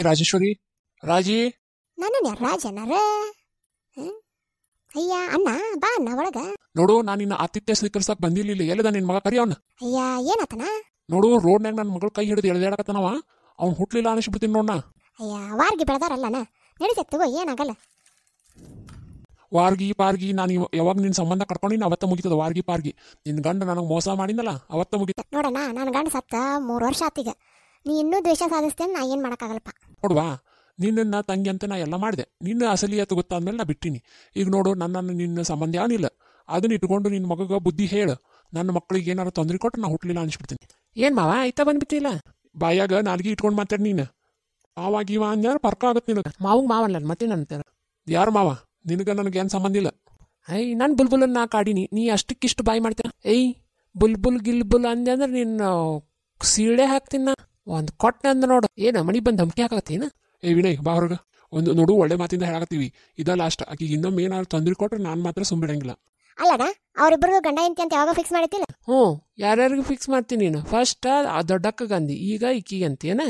ರಾಜೇಶ್ವರಿ, ರಾಜಿ. ನನ್ನ ರಾಜನರ ಅಯ್ಯ ಅಣ್ಣ ಬಾ ಅಣ್ಣ ಒಳಗ. ನೋಡು, ನಾನು ನಿನ್ನ ಆತಿಥ್ಯ ಸ್ವೀಕರಿಸಕ್ ಬಂದಿರ್ಲಿಲ್ಲ. ಎಲ್ಲದ ನಿನ್ ಮಗ ಕರಿಯವನ? ಅಯ್ಯ ಏನಾತನ? ನೋಡು, ರೋಡ್ನಾಗ ನನ್ನ ಮಗಳ ಕೈ ಹಿಡಿದು ಎಳೆದಾಡಕತ್ತನವ. ಅವ್ನು ಹುಟ್ಲಿಲ್ಲ ಅನಿಸ್ಬಿಡ್ತೀನಿ ನೋಡ್ನ. ಅಯ್ಯ ವಾರ್ಗಿ ಬೆಳೆದಾರಲ್ಲನ, ನಡೀತೈತಗೋ, ಏನಾಗಲ್ಲ. ವಾರ್ಗಿ ಪಾರ್ಗಿ ನಾನು ಯಾವಾಗ ನಿನ್ನ ಸಂಬಂಧ ಕಟ್ಕೊಂಡಿನ ಅವತ್ತ ಮುಗಿತದ. ವಾರ್ಗಿ ಪಾರ್ಗಿ ನಿನ್ನ ಗಂಡ ನನಗೆ ಮೋಸ ಮಾಡಿನಲ್ಲ ಅವತ್ತ ಮುಗಿತ. ನೋಡಣ್ಣ, ನನ್ನ ಗಂಡ ಸತ್ತ 3 ವರ್ಷ ಆತೀಗ. ನೀ ಇನ್ನೂ ದ್ವೇಷ ಸಾಧಿಸ್ತೇನೆ, ನಾ ಏನು ಮಾಡೋಕ್ಕಾಗಲ್ಲಪ್ಪ. ನೋಡುವಾ, ನಿನ್ನ ತಂಗಿ ಅಂತ ನಾ ಎಲ್ಲ ಮಾಡಿದೆ. ನಿನ್ನ ಅಸಲಿಯತ್ತು ಗೊತ್ತಾದ್ಮೇಲೆ ನಾ ಬಿಟ್ಟಿನಿ. ಈಗ ನೋಡು, ನಿನ್ನ ಸಂಬಂಧ ಏನಿಲ್ಲ. ಅದನ್ನ ಇಟ್ಕೊಂಡು ನಿನ್ನ ಮಗಗ ಬುದ್ಧಿ ಹೇಳು. ನನ್ನ ಮಕ್ಕಳಿಗೆ ಏನಾರು ತೊಂದರೆ ಕೊಟ್ಟು ನಾ ಹುಟ್ಲಿಲ್ಲ ಅನಿಸ್ಬಿಡ್ತೀನಿ. ಏನು ಮಾವ ಆಯ್ತಾ ಬಂದ್ಬಿಟ್ಟಿಲ್ಲ? ಬಾಯಾಗ ನಾಲ್ಗಿ ಇಟ್ಕೊಂಡು ಮಾತಾಡಿ ನೀನು. ಮಾವಾಗಿವ ಅಂದ್ಯಾರು ಪರ್ಕ ಆಗತ್ತೆ ನಿನಗೆ. ಮಾವಂಗೆ ಮಾವಲ್ಲ ಮತ್ತೇನಂತಾರ? ಯಾರು ಮಾವ? ನಿನಗೆ ನನಗೇನು ಸಂಬಂಧ ಇಲ್ಲ. ಐ ನಾನು ಬುಲ್ಬುಲನ್ನ ಕಾಡೀನಿ, ನೀ ಅಷ್ಟಕ್ಕಿಷ್ಟು ಬಾಯಿ ಮಾಡ್ತೀರ. ಏಯ್ ಬುಲ್ಬುಲ್ ಗಿಲ್ಬುಲ್ ಅಂದೆ ಅಂದ್ರೆ ನಿನ್ನ ಸೀಳೆ ಹಾಕ್ತೀನಿ ನಾ. ಒಂದು ಕೊಟ್ಟೆ ಅಂದ ನೋಡು, ಏನ ಮನಿ ಬಂದು ಧಮಕಿ ಹಾಕತ್ತೇನ? ಏ ವಿನಯ್, ಬಾ ಹೊರಗ. ಒಂದು ನೋಡು, ಒಳ್ಳೆ ಮಾತಿಂದ ಹೇಳಕತ್ತೀವಿ. ಇದ ಲಾಸ್ಟ್. ಆಕಿಗೆ ಇನ್ನೊಮ್ಮೆ ಏನಾದ್ರು ತೊಂದರೆ ಕೊಟ್ರೆ ನಾನು ಮಾತ್ರ ಸುಮ್ಬಿಡಂಗಿಲ್ಲ. ಅಲ್ಲಣ್ಣ, ಅವರಿಬ್ಬರು ಗಂಡ ಹೆಂಡತಿ ಅಂತ ಯಾವಾಗ ಫಿಕ್ಸ್ ಮಾಡಿತ್ತಿಲ್ಲ? ಯಾರ್ಯಾರಿಗೂ ಫಿಕ್ಸ್ ಮಾಡ್ತೀನಿ ನೀನು. ಫಸ್ಟ್ ಆ ದೊಡ್ಡಕ್ಕ ಗಂದಿ, ಈಗ ಈಕಿಗೆ ಅಂತೀಯನ?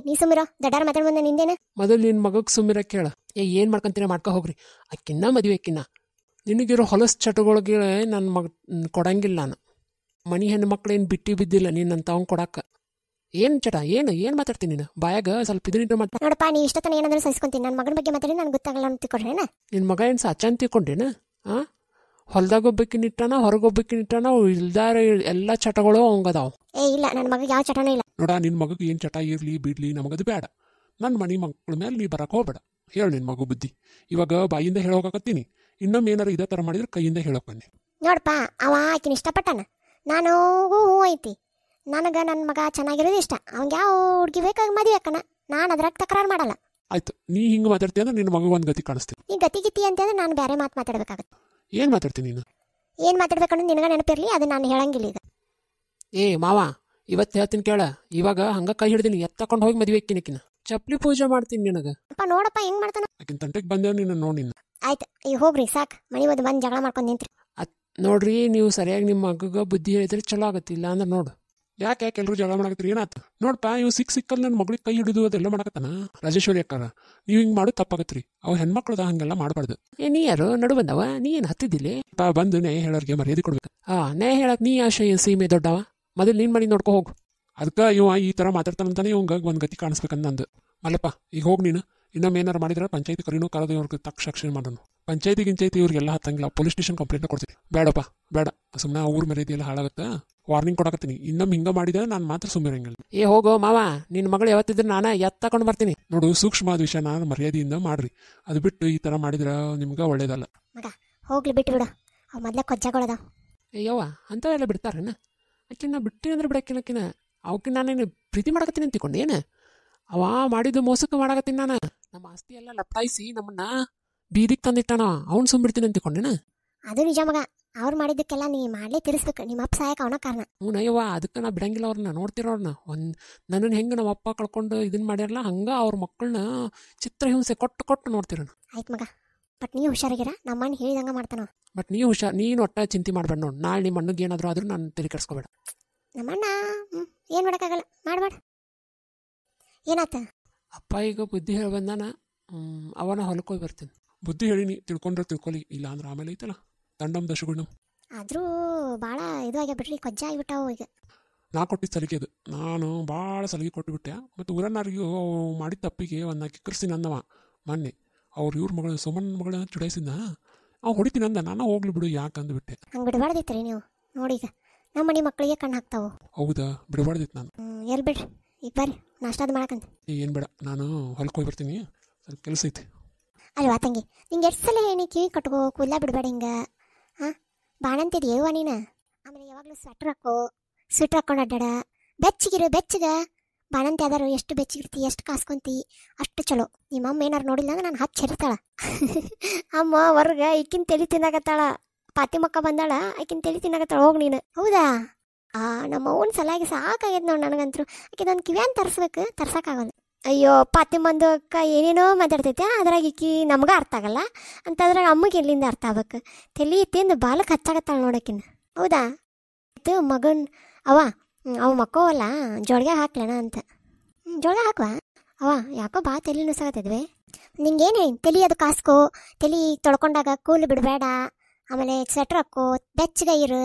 ನೀ ಸುಮ್ಮಿರೋ, ದೊಡ್ಡಾರ ಮಾತಾಡ್ ಬಂದ ನಿಂದೇನ? ಮೊದಲು ನಿನ್ನ ಮಗಕ್ಕೆ ಸುಮ್ಮಿರ ಕೇಳ. ಏನು ಮಾಡ್ಕೊಂತೀನ ಮಾಡ್ಕೊ ಹೋಗ್ರಿ. ಅಕ್ಕಿನ್ನ ಮದುವೆ ಅಕ್ಕಿನ್ನ. ನಿನಗಿರೋ ಹೊಲಸು ಚಟಗಳಿಗೆ ನನ್ನ ಮಗ ಕೊಡಂಗಿಲ್ಲ ನಾನು. ಮನಿ ಹೆಣ್ಣು ಮಕ್ಳೇನು ಬಿಟ್ಟು ಬಿದ್ದಿಲ್ಲ ನೀನಂತ ಅವ್ನು ಕೊಡಕ್ಕ. ಏನು ಚಟ? ಏನು ಮಾತಾಡ್ತೀನಿ ನೀನು? ಬಾಯಾಗ ಸ್ವಲ್ಪ ಇದನ್ನ ಮಾತಾಡ. ನೋಡಪ್ಪ, ನೀ ಇಷ್ಟತನ ಏನಂದ್ರೆ ಸಹಿಸ್ಕೊಂತೀನಿ. ನನ್ನ ಮಗನ ಬಗ್ಗೆ ಮಾತಾಡಿ ನನಗೆ ಗೊತ್ತಾಗಲ್ಲ ಅಂತ ತಿಳ್ಕೊಂಡ್ರೇನ? ನಿನ್ನ ಮಗ ಏನು ಸಾಚ ಅಂತ ತಿಳ್ಕೊಂಡೇನ? ಹೊಲ್ದಾಗ ಒಬ್ಬಕ್ಕಿನಿಟ್ಟಾನ, ಹೊರಗೊಬ್ಬಕ್ಕಿನಿಟ್ಟಾನ, ಇಲ್ದಾರ ಎಲ್ಲ ಚಟಗಳು ಅವಂಗದಾವ. ಇಲ್ಲ, ನನ್ನ ಮಗ ಯಾವ ಚಟನೂ ಇಲ್ಲ. ನೋಡ, ನಿನ್ನ ಮಗಗೆ ಏನು ಚಟ ಇರ್ಲಿ ಬಿಡ್ಲಿ ನಮಗದು ಬೇಡ. ನನ್ನ ಮನೆ ಮಕ್ಕಳ ಮೇಲೆ ನೀ ಬರಕ್ಕೆ ಹೋಗ್ಬೇಡ. ಹೇಳು ನಿನ್ನ ಮಗು ಬುದ್ಧಿ. ಇವಾಗ ಬಾಯಿಂದ ಹೇಳೋಕತ್ತೀನಿ. ಇನ್ನೊಮ್ಮೆ ಏನಾರು ಇದೇ ಥರ ಮಾಡಿದ್ರೆ ಕೈಯಿಂದ ಹೇಳೋಕ್ ಬನ್ನಿ. ನೋಡಪ್ಪ, ಅವ ಆಕಿನ ಇಷ್ಟಪಟ್ಟಾನ, ನಾನು ಹೂ ಐತಿ. ನನಗೆ ನನ್ನ ಮಗ ಚೆನ್ನಾಗಿರೋದು ಇಷ್ಟ. ಅವ್ನಿಗೆ ಯಾವ ಹುಡುಗಿ ಬೇಕಾಗಿ ಮದುವೆ ಹಾಕಣ. ನಾನು ಅದ್ರಾಗ ತಕರಾರು ಮಾಡಲ್ಲ. ಆಯ್ತು, ನೀ ಹಿಂಗೆ ಮಾತಾಡ್ತೀಯ ಅಂದ್ರೆ ನಿನ್ನ ಮಗ ಒಂದು ಗತಿ ಕಾಣಿಸ್ತೀನಿ. ನೀ ಗತಿ ಅಂತಂದ್ರೆ ನಾನು ಬೇರೆ ಮಾತಾಡಬೇಕಾಗತ್ತೆ. ಏನು ಮಾತಾಡ್ತೀನಿ ನೀನು? ಏನು ಮಾತಾಡ್ಬೇಕಂದ್ರೆ ನಿನಗೆ ನೆನಪಿರಲಿ, ಅದು ನಾನು ಹೇಳಂಗಿಲ್ಲ ಈಗ. ಮಾವ, ಇವತ್ತು ಹೇಳ್ತೀನಿ ಕೇಳ. ಇವಾಗ ಹಂಗ ಕೈ ಹಿಡ್ದೀನಿ, ಎತ್ತಕೊಂಡು ಹೋಗಿ ಮದುವೆ ಅಕ್ಕಿನಕಿನ ಚಪ್ಲಿ ಪೂಜೆ ಮಾಡ್ತೀನಿ ನಿನಗೆ. ಅಪ್ಪ ನೋಡಪ್ಪ ಹೆಂಗ್ ಮಾಡ್ತಾನ. ಆಕಿನ ತಂಟೆಗೆ ಬಂದೇವ್ ನಿನ್ನ ನೋಡಿ. ಆಯ್ತು, ಈಗ ಹೋಗ್ರಿ ಸಾಕು. ಮನೆ ಬಂದು ಜಗಳ ಮಾಡ್ಕೊಂಡು ನಿಂತ್ರಿ. ನೋಡ್ರಿ, ನೀವು ಸರಿಯಾಗಿ ನಿಮ್ಮ ಮಗಗ ಬುದ್ಧಿ ಹೇಳಿದ್ರೆ ಚಲೋ ಆಗತ್ತಿಲ್ಲ ಅಂದ್ರೆ ನೋಡು. ಯಾಕೆ ಎಲ್ಲರೂ ಜಗಳ ಮಾಡಕತ್ತೀರಿ? ಏನಾಯ್ತು? ನೋಡಪ್ಪ, ಇವ್ ಸಿಕ್ಕಲ್ಲಿ ನನ್ನ ಮಗಳಿಗೆ ಕೈ ಹಿಡಿದು ಅದೆಲ್ಲ ಮಾಡಕತ್ತಾನ. ರಾಜೇಶ್ವರಿ ಅಕ್ಕಾರ, ನೀವು ಹಿಂಗೆ ಮಾಡೋದು ತಪ್ಪಾಗತ್ರಿ. ಅವ್ ಹೆಣ್ಮಕ್ಳದ ಹಂಗೆಲ್ಲ ಮಾಡಬಾರ್ದು. ನೀ ಯಾರು ನಡು ಬಂದವ? ನೀ ಏನು ಹತ್ತಿದ್ದಿಲ್ಲ? ಬಂದು ನ್ಯಾಯ ಹೇಳೋರಿಗೆ ಮರ್ಯಾದೆ ಕೊಡ್ಬೇಕು. ನ್ಯಾಯ ಹೇಳಕ್ ನೀ ಆಶಯ ಸೀಮೆ ದೊಡ್ಡವ. ಮೊದಲು ನೀನ್ ಮನೆ ನೋಡ್ಕೊ ಹೋಗು. ಅದಕ್ಕೆ ಇವ ಈ ಥರ ಮಾತಾಡ್ತಾನಂತಾನೆ ಇವಂಗ ಒಂದು ಗತಿ ಕಾಣಿಸ್ಬೇಕಂದ ನಂದು. ಮಲ್ಲಪ್ಪ, ಈಗ ಹೋಗಿ ನೀನು. ಇನ್ನೊಮ್ಮೆ ಏನಾರು ಮಾಡಿದ್ರೆ ಪಂಚಾಯತಿ ಕರೀನೂ ಕರೆದು ಇವ್ರಿಗೆ ತಕ್ಷಣ ಮಾಡೋಣ. ಪಂಚಾಯತಿ ಇವ್ರಿಗೆಲ್ಲ ಹತ್ತಂಗಿಲ್ಲ. ಪೊಲೀಸ್ ಸ್ಟೇಷನ್ ಕಂಪ್ಲೇಂಟ್ ಕೊಡ್ತೀನಿ. ಬೇಡಪ್ಪ ಬೇಡ, ಸುಮ್ಮನೆ ಊರ್ ಮರ್ಯಾದೆ ಎಲ್ಲ ಹಾಳಾಗುತ್ತೆ. ವಾರ್ನಿಂಗ್ ಕೊಡಕತ್ತೀನಿ. ಇನ್ನೊಮ್ಮೆ ಹಿಂಗೆ ಮಾಡಿದ್ರೆ ನಾನು ಮಾತ್ರ ಸುಮ್ಮನಿರಂಗಿಲ್ಲ. ಹೋಗೋ ಮಾವ, ನಿನ್ನ ಮಗಳು ಯಾವತ್ತಿದ್ರೆ ನಾನು ಎತ್ತಕೊಂಡು ಬರ್ತೀನಿ. ನೋಡು, ಸೂಕ್ಷ್ಮವಾದ ವಿಷಯ ನಾನು ಮರ್ಯಾದೆಯಿಂದ ಮಾಡ್ರಿ. ಅದು ಬಿಟ್ಟು ಈ ಥರ ಮಾಡಿದ್ರೆ ನಿಮ್ಗೆ ಒಳ್ಳೇದಲ್ಲ. ಮಗ ಹೋಗ್ಲಿ, ಬಿಟ್ಟು ಬಿಡು. ಅವ್ ಮೊದ್ಲೇ ಕೊಜ್ಜಾಗೊಳದ. ಯವ್ವ, ಅಂಥವೆಲ್ಲ ಬಿಡ್ತಾರೇನ? ಆಕಿನ ಬಿಟ್ಟಿನ ಅಂದ್ರೆ ಬಿಡಕ್ಕಿನಕಿನ ಅವಕ್ಕೆ ನಾನೇನು ಪ್ರೀತಿ ಮಾಡಕತ್ತೀನಿ ಅಂತಿಕೊಂಡು ಏನು? ಅವ ಮಾಡಿದ್ದು ಮೋಸಕ್ಕೆ ಮಾಡಕತ್ತೀನಿ ನಾನು. ನಮ್ಮ ಆಸ್ತಿ ಎಲ್ಲ ಲಪ್ಟಾಯಿಸಿ ನಮ್ಮನ್ನ ಬೀದಿಗೆ ತಂದಿಟ್ಟಾನ. ಅವ್ನು ಸುಮ್ಬಿಡ್ತೀನಿ ಅಂತಿಕೊಂಡೇನ? ಅದು ನಿಜ ಮಗ. ಅವ್ರು ಮಾಡಿದ್ದಕ್ಕೆಲ್ಲ ನೀ ಮಾಡಲೇ ತಿರ್ಸ್ಬೇಕು. ನಿಮ್ಮ ಅಪ್ಪ ಸಹಾಯಕ ಅವನ ಕಾರಣ. ನಯ್ಯವ್ವ, ಅದಕ್ಕೆ ನಾ ಬಿಡಂಗಿಲ್ಲ ಅವ್ರನ್ನ. ನೋಡ್ತಿರೋರ್ನ ನನ್ನನ್ನು ಹೆಂಗೆ ನಮ್ಮ ಅಪ್ಪ ಕಳ್ಕೊಂಡು ಇದನ್ನ ಮಾಡ್ಯಾರಲ್ಲ, ಹಂಗೆ ಅವ್ರ ಮಕ್ಕಳನ್ನ ಚಿತ್ರಹಿಂಸೆ ಕೊಟ್ಟು ನೋಡ್ತಿರೋಣ. ಆಯ್ತು ಮಗ, ಬಟ್ ನೀವು ಹುಷಾರಾಗಿರ. ನಮ್ಮಣ್ಣ ಹೇಳಿದಂಗೆ ಮಾಡ್ತಾನ. ಬಟ್ ನೀವು ನೀನು ಒಟ್ಟ ಚಿಂತೆ ಮಾಡ್ಬೇಡ ನೋಡು. ನಾಳೆ ನಿಮ್ಮ ಅಣ್ಣಗೆ ಏನಾದರೂ ಆದ್ರೂ ನಾನು ತಲೆ ಕೆಡಿಸ್ಕೋಬೇಡ. ನಮ್ಮಣ್ಣ ಏನು ಮಾಡೋಕ್ಕಾಗಲ್ಲ, ಮಾಡ್ಬೇಡ. ಏನಾತ? ಅಪ್ಪ ಈಗ ಬುದ್ಧಿ ಹೇಳಿ ಬಂದಾನ. ಅವನ ಹೊಲಕ್ಕೆ ಹೋಗಿ ಬರ್ತೀನಿ. ಬುದ್ಧಿ ಹೇಳಿನಿ, ತಿಳ್ಕೊಂಡ್ರೆ ತಿಳ್ಕೊಲಿ, ಇಲ್ಲ ಅಂದ್ರೆ ಆಮೇಲೆ ಐತಲ್ಲ ದಂಡಮ್ ದಶಗುಣಂ. ಆದರೂ ಭಾಳ ಇದು ಆಗ್ಯಾಬಿಟ್ರಿ, ಕೊಜ್ಜ ಆಗಿಬಿಟ್ಟಾವು ಈಗ. ನಾ ಕೊಟ್ಟಿದ್ದು ಸಲಿಗೆ ಅದು. ನಾನು ಭಾಳ ಸಲಿಗೆ ಕೊಟ್ಟುಬಿಟ್ಟೆ. ಮತ್ತು ಊರನ್ನಾರಿಗೂ ಮಾಡಿದ ತಪ್ಪಿಗೆ ಒಂದು ಕಿಕ್ಕರ್ಸಿನ ಅಂದವ ಮೊನ್ನೆ. ಇವ್ರ ಮಗಳು ಸೋಮನ್ ಮಗಳ ಚುಡಾಯಿಸಿದ್ನ. ಅವ್ ಹೊಡಿತೀನಿ ಅಂದ. ನಾನು ಹೋಗ್ಲಿ ಬಿಡು, ಯಾಕೆ ಅಂದ್ಬಿಟ್ಟೆ. ಹಂಗೆ ಬಿಡಬಾರ್ದಿತ್ತು ರೀ ನೀವು. ನೋಡಿ, ಈಗ ನಮ್ಮ ಮನೆ ಮಕ್ಕಳಿಗೆ ಕಣ್ಣು ಹಾಕ್ತಾವು. ಹೌದಾ? ಬಿಡಬಾರ್ದಿತ್ತು ನಾನು. ಎಲ್ಲಿ ಬಿಡ್ರಿ, ಈಗ ಬರ್ರಿ ನಾಷ್ಟಾದ ಮಾಡಕಂತ. ಏನು ಬೇಡ, ನಾನು ಹೊಲಕ್ಕೆ ಹೋಗಿ ಬರ್ತೀನಿ, ಸ್ವಲ್ಪ ಕೆಲಸ ಐತಿ. ಅಲ್ವಾ ತಂಗಿ, ನಿಂಗೆ ಎಷ್ಟು ಸಲ ಹೇಳಿ ಕಿವಿ ಕಟ್ಕೋ, ಕೂದಲ ಬಿಡಬೇಡ ಹಿಂಗೆ. ಬಾಣಂತಿದ್ಯೇವ ನೀನು. ಆಮೇಲೆ ಯಾವಾಗಲೂ ಸ್ವೆಟ್ರ್ ಹಾಕ್ಕೊಂಡು ಅಡ್ಡಾಡ. ಬೆಚ್ಚಗ ಬಾಣಂತಿ ಆದಾರು. ಎಷ್ಟು ಬೆಚ್ಚಗಿರ್ತಿ, ಎಷ್ಟು ಕಾಸ್ಕೊಂತಿ ಅಷ್ಟು ಚಲೋ. ನಿಮ್ಮ ಅಮ್ಮ ಏನಾರು ನೋಡಿಲ್ಲ ಅಂದ್ರೆ ನಾನು ಹರಿತಾಳ. ಅಮ್ಮ ಹೊರ್ಗ ಈಕಿನ ತಲೆ ತಿನ್ನಾಗತ್ತಾಳ. ಪಾತಿ ಮಕ್ಕ ಬಂದಾಳ, ಆಕಿನ ತಲೆ ತಿನ್ನಾಗತ್ತಾಳ. ಹೋಗಿ ನೀನು. ಹೌದಾ? ನಮ್ಮ ಅವ್ವನ ಸಲಾಗಿ ಸಾಕಾಗೈತೆ ನೋಡಿ ನನಗಂತರೂ. ಆಕಿದೊಂದು ಕಿವ್ಯಾನ್ ತರ್ಸೋಕ್ಕಾಗಲ್ಲ. ಅಯ್ಯೋ, ಪಾತಿ ಮಂದು ಅಕ್ಕ ಏನೇನೋ ಮಾತಾಡ್ತೈತೆ. ಅದ್ರಾಗ ಈಕಿ ನಮ್ಗೆ ಅರ್ಥ ಆಗಲ್ಲ ಅಂತಂದ್ರಾಗ ಅಮ್ಮಗೆ ಎಲ್ಲಿಂದ ಅರ್ಥ ಆಗ್ಬೇಕು? ತಲೆ ತಿಂದು ಬಾಲಕ್ಕೆ ಹಚ್ಚಾಗತ್ತಾಳ ನೋಡಕಿನ. ಹೌದಾ? ಇದು ಅವ ಮಕ್ಕವಲ್ಲ, ಜೋಳಿಗೆ ಹಾಕ್ಲೇನ ಅಂತ. ಜೋಳಿಗೆ ಹಾಕುವ. ಅವ ಯಾಕೋ ಬಾ ತಲೆ ನುಸಾಗತ್ತದ್ವೆ. ನಿಂಗೇನು ತಲೆ ಅದು ಕಾಸ್ಕೋ, ತಲೆ ತೊಳ್ಕೊಂಡಾಗ ಕೂಲ್ ಬಿಡಬೇಡ, ಆಮೇಲೆ ಸ್ವೆಟ್ರ್ ಹಾಕೋ, ಬೆಚ್ಚಗೆ ಇರು.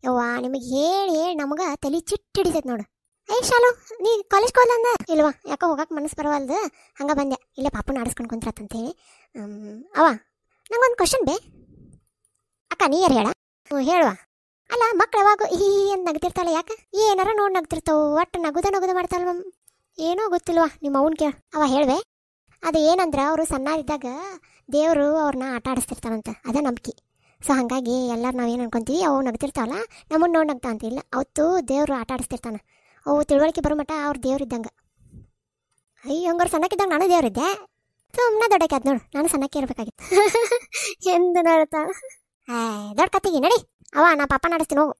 ಯವ್ವ ನಿಮಗೆ ಹೇಳಿ ನಮಗೆ ತಲೆ ಚಿಟ್ಟು ಹಿಡಿತೈತೆ ನೋಡು. ಶಾಲು ನೀ ಕಾಲೇಜ್ಗೆ ಹೋದ ಅಂದ ಇಲ್ವಾ? ಯಾಕೋ ಹೋಗಕ್ಕೆ ಮನಸ್ಸು ಬರವಲ್ದು, ಹಂಗೆ ಬಂದೆ. ಇಲ್ಲೇ ಪಾಪನ ಆಡಿಸ್ಕೊಂಡು ಕುಂತ್ರತ್ತಂತೇಳಿ. ಅವ ನಂಗೊಂದು ಕ್ವಶನ್ ಬೇ ಅಕ್ಕ, ನೀ ಯಾರು ಹೇಳ? ಹೇಳುವ. ಅಲ್ಲ ಮಕ್ಳು ಯಾವಾಗ ಈ ಅಂತ ನಗ್ತಿರ್ತಾಳೆ, ಯಾಕೆ? ಏನಾರ ನೋಡಿ ನಗ್ತಿರ್ತಾವೆ, ಒಟ್ಟು ನಗುದ ಮಾಡ್ತಾಳ. ಏನೋ ಗೊತ್ತಿಲ್ವಾ ನಿಮ್ಮ ಅವ್ನ ಕೇಳ. ಅವ ಹೇಳ್ವೆ, ಅದು ಏನಂದ್ರೆ ಅವರು ಸಣ್ಣರಿದ್ದಾಗ ದೇವರು ಅವ್ರನ್ನ ಆಟ ಆಡಿಸ್ತಿರ್ತಾನಂತ, ಅದ ನಂಬಿಕೆ. ಸೊ ಹಾಗಾಗಿ ಎಲ್ಲರೂ ನಾವೇನು ಅನ್ಕೊಂತೀವಿ, ಅವು ನಗ್ತಿರ್ತಾವಲ್ಲ ನಮ್ಮನ್ನು ನೋಡಿ ನಗ್ತಾ ಅಂತಿಲ್ಲ, ಅವತ್ತು ದೇವರು ಆಟ ಆಡಿಸ್ತಿರ್ತಾನೆ. ಅವು ತಿಳುವಳಿಕೆ ಬರೋ ಮಟ್ಟ ಅವ್ರು ದೇವ್ರಿದ್ದಂಗೆ. ಅಯ್ಯ ಹಂಗಾರು ಸಣ್ಣಕ್ಕಿದ್ದಾಗ ನಾನು ದೇವ್ರಿದ್ದೆ, ಸುಮ್ಮನೆ ದೊಡ್ಡಕ್ಕೆ ಅದು ನೋಡು, ನಾನು ಸಣ್ಣಕ್ಕೆ ಇರಬೇಕಾಗಿತ್ತು. ಎಂದು ನೋಡ್ತಾ ದೊಡ್ಡ ಕತ್ತಿಗೆ ನಡಿ. ಅವ ನಾ ಪಾಪ ನಡೆಸ್ತೀನಿ ಹೋಗು.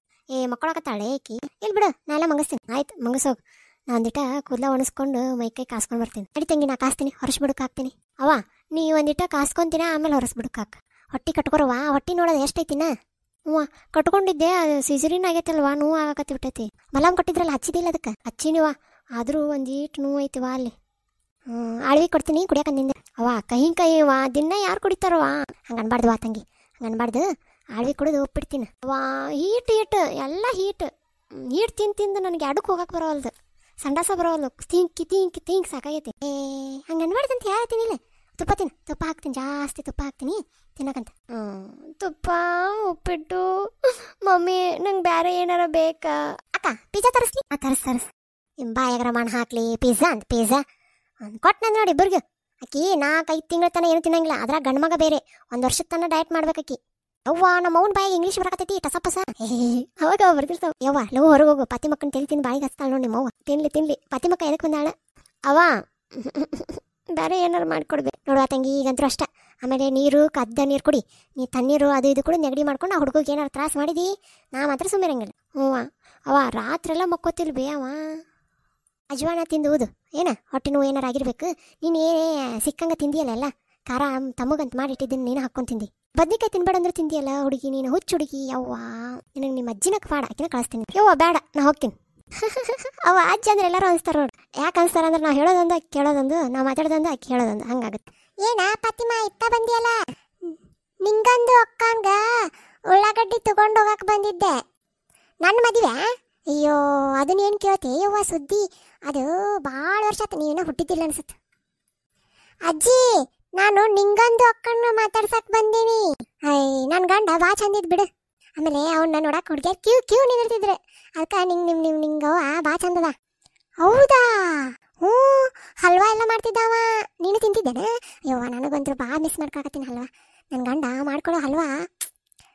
ಮಕ್ಕಳಾಗತ್ತಾಳೆ ಏಕಿ, ಇಲ್ಲಿ ಬಿಡು ನಾ ಎಲ್ಲ ಮಂಗಿಸ್ತೀನಿ. ಆಯ್ತು ಮಂಗಿಸೋಗು, ನಾ ಒಂದಿಟ ಕೂದಲ ಒಣಸ್ಕೊಂಡು ಮೈಕೈ ಕಾಸ್ಕೊಂಡು ಬರ್ತೀನಿ. ನಡಿ ತಂಗಿ, ನಾ ಕಾಸ್ತೀನಿ, ಹೊರಸ್ಬಿಡಕ್ಕೆ ಹಾಕ್ತೀನಿ. ಅವ ನೀ ಒಂದಿಟ ಕಾಸ್ಕೊಂತೀನ, ಆಮೇಲೆ ಹೊರಸ್ಬಿಡಕ್ಕೆ ಹಾಕ. ಹೊಟ್ಟೆ ಕಟ್ಕೊರವ, ಹೊಟ್ಟೆ ನೋಡೋದು ಎಷ್ಟೈತಿನ? ಹ್ಞೂ ಕಟ್ಕೊಂಡಿದ್ದೆ, ಅದು ಸಿಸರಿನ್ ಆಗೈತಲ್ವಾ, ನೋವು ಆಗಕತ್ತಿ ಬಿಟ್ಟೈತಿ. ಮಲಾಮ್ ಕೊಟ್ಟಿದ್ರಲ್ಲ ಹಚ್ಚಿದಿಲ್ಲ ಅದಕ್ಕೆ? ಹಚ್ಚಿನಿವ, ಆದರೂ ಒಂದೀಟು ನೋವು ಐತಿವಾ ಅಲ್ಲಿ. ಆಳ್ವಿ ಕೊಡ್ತೀನಿ ಕುಡಿಯಾಕಂದಿಂದೆ. ಅವ ಕೈ ದಿನ ಯಾರು ಕುಡಿತಾರವ? ಹಂಗೆ ಅನ್ಬಾರ್ದು ತಂಗಿ, ಹಂಗೆ ಅನ್ಬಾರ್ದು. ಆಳ್ವಿ ಕುಡಿದು ಒಪ್ಪಿಡ್ತೀನಿ. ವಾ ಹೀಟ್ ಎಲ್ಲ ಹೀಟ್ ತಿಂದು ನನಗೆ ಅಡಕ್ಕೆ ಹೋಗಕ್ಕೆ ಬರೋವಲ್ದು, ಸಂಡಾಸ ಬರೋವಲ್ದು, ತಿಂಕಿ ಸಾಕಾಗೈತಿ. ಹಂಗೆ ಅನ್ಬಾರ್ದಂತ ಹೇಳ್ತೀನಿಲ್ಲ. ತುಪ್ಪ ಹಾಕ್ತೀನಿ, ಜಾಸ್ತಿ ತುಪ್ಪ ಹಾಕ್ತೀನಿ ತಿನ್ನಕಂತ. ತುಪ್ಪ ಉಪ್ಪಿಟ್ಟು. ಮಮ್ಮಿ ನಂಗೆ ಬೇರೆ ಏನಾರ ಬೇಕಾ? ಅಕ್ಕ ಪಿಜ್ಜಾ ತರಿಸ್ಲಿ? ತರಿಸ್ ಬಾಯಾಗರ ಮಣ್ಣು ಹಾಕ್ಲಿ. ಪಿಜ್ಜಾ ಕೊಟ್ಟನ ನೋಡಿ ಇಬ್ಬರಿಗೆ. ಆಕಿ 4-5 ತಿಂಗಳ ತನ ಏನು ತಿನ್ನಂಗಿಲ್ಲ, ಅದ್ರಾಗ ಗಂಡು ಮಗ ಬೇರೆ 1 ವರ್ಷದ ತನ ಡಯಟ್ ಮಾಡ್ಬೇಕಾಕಿ. ಅವ್ವ ನಮ್ಮ ಅವ್ನ ಬಾಯಿಗೆ ಇಂಗ್ಲೀಷ್ ಬರಕತ್ತೈತಿ ಟಸಪಸ. ಅವಾಗ ಬರ್ತಿರ್ತಾವ. ಯವ್ವ ಲವ್ ಹೊರಗೆ ಹೋಗು, ಪತಿ ಮಕ್ಕನ ತಿಂದು ಬಾಯಿಗೆ ಹಚ್ತಾಳ ನೋಡಿ ನಿಮ್ಮವ್ವ. ತಿನ್ಲಿ ಪತಿ ಮಕ್ಕ ಎದಕ್ಕೆ ಬಂದಾಳ? ಅವ ಬೇರೆ ಏನಾರು ಮಾಡಿಕೊಡ್ಬೇಕು ನೋಡುವ ತಂಗಿ, ಈಗಂತೂ ಅಷ್ಟ. ಆಮೇಲೆ ನೀರು ಕದ್ದ ನೀರು ಕುಡಿ, ನೀ ತಣ್ಣೀರು ಅದು ಇದು ಕೂಡ ನೆಗಡಿ ಮಾಡ್ಕೊಂಡು ಆ ಹುಡುಗಿಗೆ ಏನಾರು ತ್ರಾಸ ಮಾಡಿದಿ, ನಾ ಮಾತ್ರ ಸುಮ್ಮಿರಂಗಿಲ್ಲ. ಅವ ರಾತ್ರೆಲ್ಲ ಮಕ್ಕೋತಿಲ್ಬೇ. ಅವ ಅಜ್ವಾನ ತಿಂದು ಊದು, ಹೊಟ್ಟೆ ನೋವು ಏನಾರು ಆಗಿರ್ಬೇಕು. ನೀನು ಸಿಕ್ಕಂಗೆ ತಿಂದಿಯಲ್ಲ, ಎಲ್ಲ ಖಾರ ತಮ್ಮಗಂತ ಮಾಡಿಟ್ಟಿದ್ದೀನಿ, ನೀನು ಹಾಕ್ಕೊಂಡು ತಿಂದಿ. ಬದ್ನಿಕಾಯಿ ತಿನ್ಬೇಡ ಅಂದ್ರೆ ತಿಂದಿಯಲ್ಲ ಹುಡುಗಿ, ನೀನು ಹುಚ್ಚು ಹುಡುಗಿ. ಯವ್ವ ನಿನಗೆ ನಿಮ್ಮ ಅಜ್ಜಿನ ಪಾಡ, ಆಕಿನ ಕಳಿಸ್ತೀನಿ. ಯವ್ವ ಬೇಡ, ನಾ ಹೋಗ್ತೀನಿ. ಅವ ಅಜ್ಜಿ ಅಂದ್ರೆ ಎಲ್ಲರೂ ಅನಿಸ್ತಾರ ನೋಡಿ. ಯಾಕೆ ಅನಿಸ್ತಾರ ಅಂದ್ರೆ ನಾವು ಹೇಳೋದೊಂದು ಆಕಿ ಕೇಳೋದೊಂದು, ನಾವು ಮಾತಾಡೋದೊಂದು ಆಕಿ ಹೇಳೋದೊಂದು, ಹಂಗಾಗುತ್ತೆ. ಏನ ಫಾತಿಮಾ ಇತ್ತ ಬಂದಿಯಲ್ಲ? ನಿಂಗಂದು ಅಕ್ಕಂಗ ಉಳ್ಳಾಗಡ್ಡಿ ತಗೊಂಡು ಹೋಗಕ್ಕೆ ಬಂದಿದ್ದೆ. ನನ್ನ ಮದುವೆ? ಅಯ್ಯೋ ಅದನ್ನೇನು ಕೇಳ್ತೆ ಯವ್ವ ಸುದ್ದಿ, ಅದು ಭಾಳ ವರ್ಷ ಆಯ್ತು, ನೀವೇನೋ ಹುಟ್ಟಿದ್ದಿಲ್ಲ ಅನ್ಸುತ್ತೆ. ಅಜ್ಜಿ ನಾನು ನಿಂಗಂದು ಅಕ್ಕನ ಮಾತಾಡ್ಸಕ್ ಬಂದೀನಿ. ನನ್ನ ಗಂಡ ಬಾ ಚಂದಿದ್ ಬಿಡು. ಆಮೇಲೆ ಅವ್ನ ನೋಡಕ್ ಹುಡುಗಿಯರ್ ಕ್ಯೂ ನಿಂದಿರ್ತಿದ್ರೆ, ಅದಕ್ಕೆ ನಿಂಗವ ಬಾ ಚಂದದ. ಹೌದಾ? ಹ್ಞೂ ಹಲ್ವಾ ಎಲ್ಲ ಮಾಡ್ತಿದ್ದಾವ, ನೀನು ತಿಂತಿದ್ದೇನೆ? ಯವ್ವ ನನಗಂತೂ ಭಾಳ ಮಿಸ್ ಮಾಡ್ಕೊಳಕತ್ತೀನಿ ಹಲ್ವಾ. ನನ್ನ ಗಂಡ ಮಾಡ್ಕೊಡೋ ಹಲ್ವಾ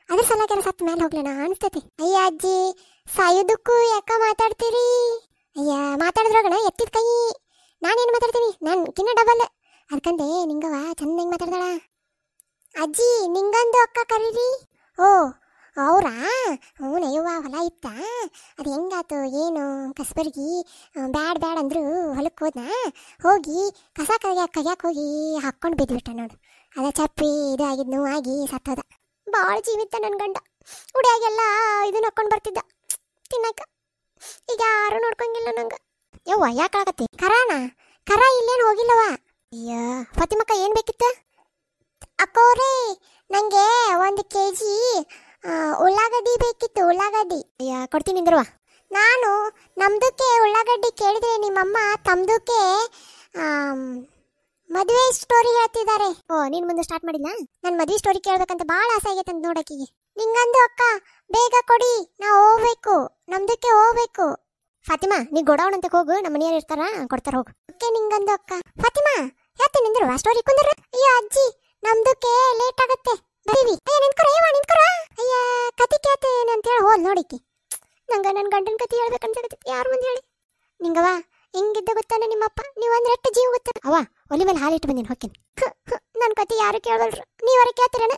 ಅದ್ರ ಸಲ ಕೆಲಸ ಸತ್ತ ಮೇಲೆ ಹೋಗ್ಲೇನಾ ಅನಿಸ್ತೈತಿ. ಅಯ್ಯ ಅಜ್ಜಿ ಸಾಯೋದಕ್ಕೂ ಯಾಕ ಮಾತಾಡ್ತೀರಿ? ಅಯ್ಯ ಮಾತಾಡಿದ್ರಾಗಣ ಎತ್ತಿದ ಕೈ, ನಾನೇನು ಮಾತಾಡ್ತೀನಿ, ನಾನು ಕಿನ್ನ ಡಬಲ್. ಅದಕ್ಕಂದೆ ನಿಂಗವ ಚಂದ ಹೆಂಗೆ ಮಾತಾಡ್ದಾಳ. ಅಜ್ಜಿ ನಿಂಗಂದು ಅಕ್ಕ ಕರೀರಿ. ಓ ಅವರಾ? ಹ್ಞೂನಯ್ಯವ್ವ ಹೊಲ ಇತ್ತ, ಅದು ಹೆಂಗಾತು ಏನು ಕಸ್ಬರ್ಗಿ ಬ್ಯಾಡ್ ಅಂದ್ರು ಹೊಲಕ್ಕೆ ಹೋದ್ನ, ಹೋಗಿ ಕಸ ಕೈಯಾಕೆ ಹೋಗಿ ಹಾಕ್ಕೊಂಡು ಬಿದ್ದುಬಿಟ್ಟ ನೋಡು. ಅದ ಚಪ್ಪಿ ಇದು ಆಗಿದ್ದು ನೋವಾಗಿ ಸತ್ತೋದ. ಭಾಳ ಜೀವಿತ ನನ್ನ ಗಂಡ, ಉಡಿಯಾಗೆಲ್ಲ ಇದನ್ನ ಹಾಕ್ಕೊಂಡು ಬರ್ತಿದ್ದ ತಿನ್ನಕ. ಈಗ ಯಾರು ನೋಡ್ಕೊಂಗಿಲ್ಲ ನಂಗೆ. ಯವ್ವ ಯಾಕೆ ಆಗತ್ತೆ? ಕರ ಇಲ್ಲೇನು ಹೋಗಿಲ್ಲವ. ಅಯ್ಯ ಫಾತಿಮಕ್ಕ ಏನು ಬೇಕಿತ್ತು? ಅಕ್ಕೋರೇ ನನಗೆ 1 kg ಉಳ್ಳಾಗಡ್ಡಿ ಬೇಕಿತ್ತು, ಉಳ್ಳಾಗಡ್ಡಿ. ಅಯ್ಯ ಕೊಡ್ತೀನಿ ನಿಂದ್ರವ. ನಾನು ನಮ್ದಕ್ಕೆ ಉಳ್ಳಾಗಡ್ಡಿ ಕೇಳಿದ್ರೆ ನಿಮ್ಮಮ್ಮ ತಮ್ದಕ್ಕೆ ಮದುವೆ ಸ್ಟೋರಿ ಹೇಳ್ತಿದ್ದಾರೆ. ಓ ನೀನು ಮುಂದೆ ಸ್ಟಾರ್ಟ್ ಮಾಡಿಲ್ಲ? ನನ್ನ ಮದುವೆ ಸ್ಟೋರಿ ಕೇಳ್ಬೇಕಂತ ಭಾಳ ಆಸೆ ಆಗೈತೆ ಅಂತ ನೋಡಕ್ಕಿಗೆ. ನಿಂಗಂದು ಅಕ್ಕ ಬೇಗ ಕೊಡಿ, ನಾವು ಹೋಗ್ಬೇಕು, ನಮ್ದಕ್ಕೆ ಹೋಗ್ಬೇಕು. ಫಾತಿಮಾ ನೀ ಗೋಡೌನ್ ಅಂತ ಹೋಗು, ನಮ್ಮ ಮನೆಯವ್ರು ಇರ್ತಾರ ಕೊಡ್ತಾರ ಹೋಗು. ಓಕೆ ನಿಂಗಂದು ಅಕ್ಕ. ಫಾತಿಮಾ ಯಾಕೆ ನಿಂದ್ರು ಸ್ಟೋರಿ ಕುಂದ್ರ? ಅಯ್ಯೋ ಅಜ್ಜಿ ನಮ್ದಕ್ಕೆ ಲೇಟ್ ಆಗತ್ತೆ ಬರೀವಿ. ಅಯ್ಯ ನಿಂತ್ಕೊರ ಅಯ್ಯ ಕತಿ ಕೇಳ್ತೇನೆ ಅಂತ ಹೇಳಿ ಹೋದ್ ನೋಡಿಕಿ. ನಂಗೆ ನನ್ನ ಗಂಡನ ಕತಿ ಹೇಳ್ಬೇಕಂತ ಯಾರು ಮುಂದೆ ಹೇಳಿ. ನಿಂಗವ ಹೆಂಗಿದ್ದ ಗೊತ್ತಾನ ನಿಮ್ಮಪ್ಪ, ನೀವು ಅಂದ್ರೆ ಎಷ್ಟು ಜೀವ ಗೊತ್ತ. ಅವ ಒಲಿ ಮೇಲೆ ಹಾಲಿಟ್ಟು ಬಂದಿನಿ ಹೋಗ್ತೀನಿ. ನನ್ನ ಕತಿ ಯಾರು ಕೇಳಬಲ್ರು, ನೀವರ ಕೇಳ್ತೀರೇನ?